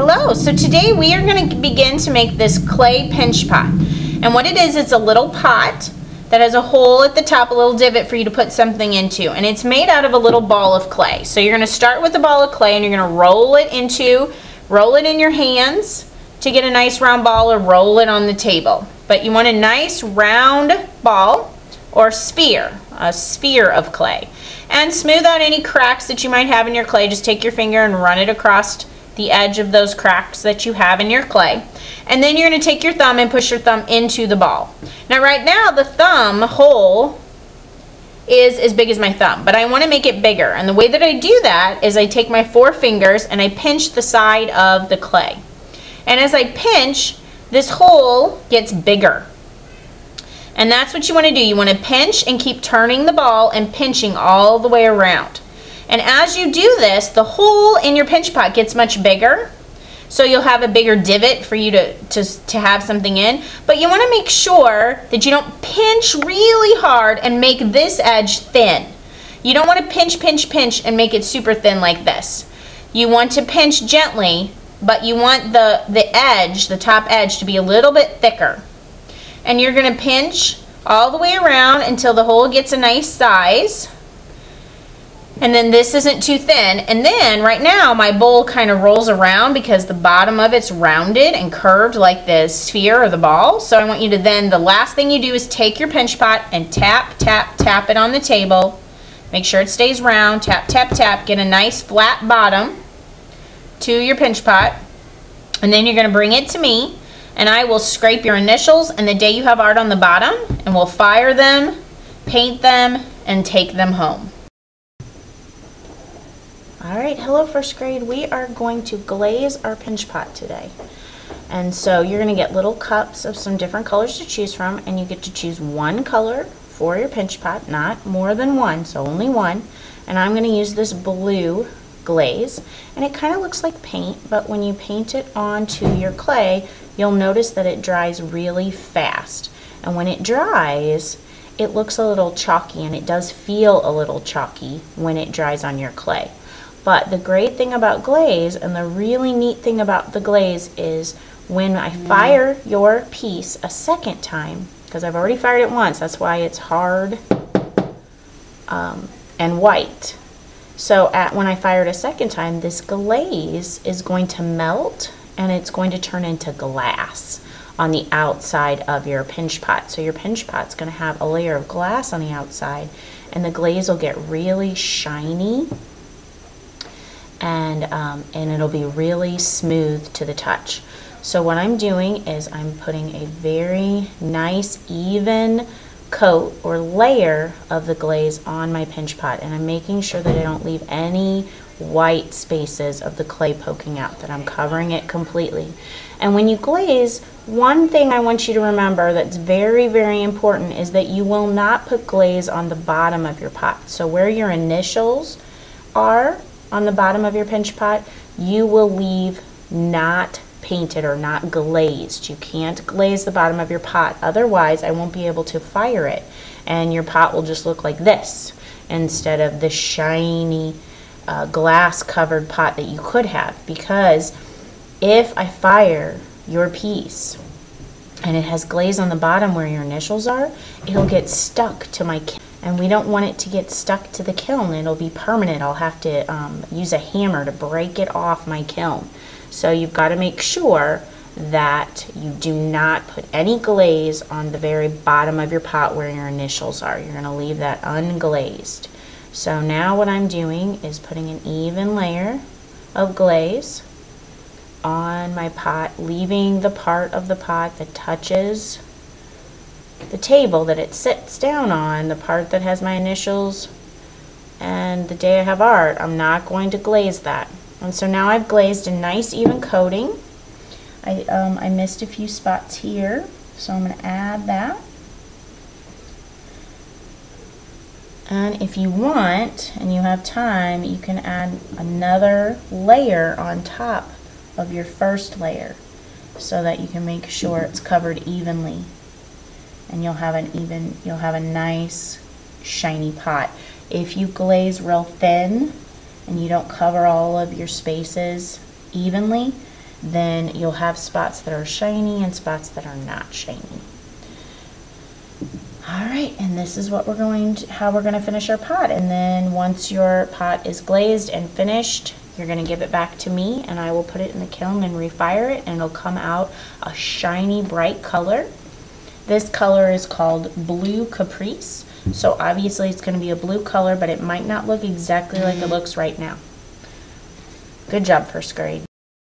Hello, so today we are going to begin to make this clay pinch pot. And what it is, it's a little pot that has a hole at the top, a little divot for you to put something into. And it's made out of a little ball of clay. So you're going to start with a ball of clay and you're going to roll it in your hands to get a nice round ball, or roll it on the table. But you want a nice round ball or sphere, a sphere of clay. And smooth out any cracks that you might have in your clay. Just take your finger and run it across the edge of those cracks that you have in your clay. And then you're going to take your thumb and push your thumb into the ball. Now right now the thumb hole is as big as my thumb, but I want to make it bigger. And the way that I do that is I take my 4 fingers and I pinch the side of the clay. And as I pinch, this hole gets bigger. And that's what you want to do. You want to pinch and keep turning the ball and pinching all the way around. And as you do this, the hole in your pinch pot gets much bigger. So you'll have a bigger divot for you to have something in. But you want to make sure that you don't pinch really hard and make this edge thin. You don't want to pinch, pinch, pinch and make it super thin like this. You want to pinch gently, but you want the edge, the top edge, to be a little bit thicker. And you're going to pinch all the way around until the hole gets a nice size. And then this isn't too thin. And then right now my bowl kind of rolls around because the bottom of it's rounded and curved like the sphere or the ball. So I want you to then, the last thing you do is take your pinch pot and tap, tap, tap it on the table. Make sure it stays round. Tap, tap, tap. Get a nice flat bottom to your pinch pot. And then you're going to bring it to me and I will scrape your initials and the day you have art on the bottom, and we'll fire them, paint them, and take them home. Alright, hello first grade. We are going to glaze our pinch pot today. And so you're going to get little cups of some different colors to choose from, and you get to choose one color for your pinch pot, not more than one, so only one. And I'm going to use this blue glaze, and it kind of looks like paint, but when you paint it onto your clay, you'll notice that it dries really fast. And when it dries, it looks a little chalky, and it does feel a little chalky when it dries on your clay. But the great thing about glaze, and the really neat thing about the glaze, is when I fire your piece a second time, because I've already fired it once, that's why it's hard and white. So when I fire it a second time, this glaze is going to melt and it's going to turn into glass on the outside of your pinch pot. So your pinch pot's going to have a layer of glass on the outside, and the glaze will get really shiny. And it'll be really smooth to the touch. So what I'm doing is I'm putting a very nice even coat or layer of the glaze on my pinch pot, and I'm making sure that I don't leave any white spaces of the clay poking out, that I'm covering it completely. And when you glaze, one thing I want you to remember that's very, very important is that you will not put glaze on the bottom of your pot. So where your initials are on the bottom of your pinch pot, you will leave not painted or not glazed. You can't glaze the bottom of your pot, otherwise I won't be able to fire it, and your pot will just look like this instead of the shiny glass covered pot that you could have. Because if I fire your piece and it has glaze on the bottom where your initials are, it'll get stuck to my kiln. And we don't want it to get stuck to the kiln. It'll be permanent. I'll have to use a hammer to break it off my kiln. So you've got to make sure that you do not put any glaze on the very bottom of your pot where your initials are. You're going to leave that unglazed. So now what I'm doing is putting an even layer of glaze on my pot, leaving the part of the pot that touches the table that it sits down on, the part that has my initials, and the day I have art, I'm not going to glaze that. And so now I've glazed a nice even coating. I missed a few spots here, so I'm going to add that. And if you want, and you have time, you can add another layer on top of your first layer so that you can make sure it's covered evenly. And you'll have a nice shiny pot. If you glaze real thin and you don't cover all of your spaces evenly, then you'll have spots that are shiny and spots that are not shiny. Alright, and this is what how we're going to finish our pot. And then once your pot is glazed and finished, you're going to give it back to me and I will put it in the kiln and refire it, and it'll come out a shiny bright color. This color is called Blue Caprice. So obviously it's going to be a blue color, but it might not look exactly like it looks right now. Good job, first grade.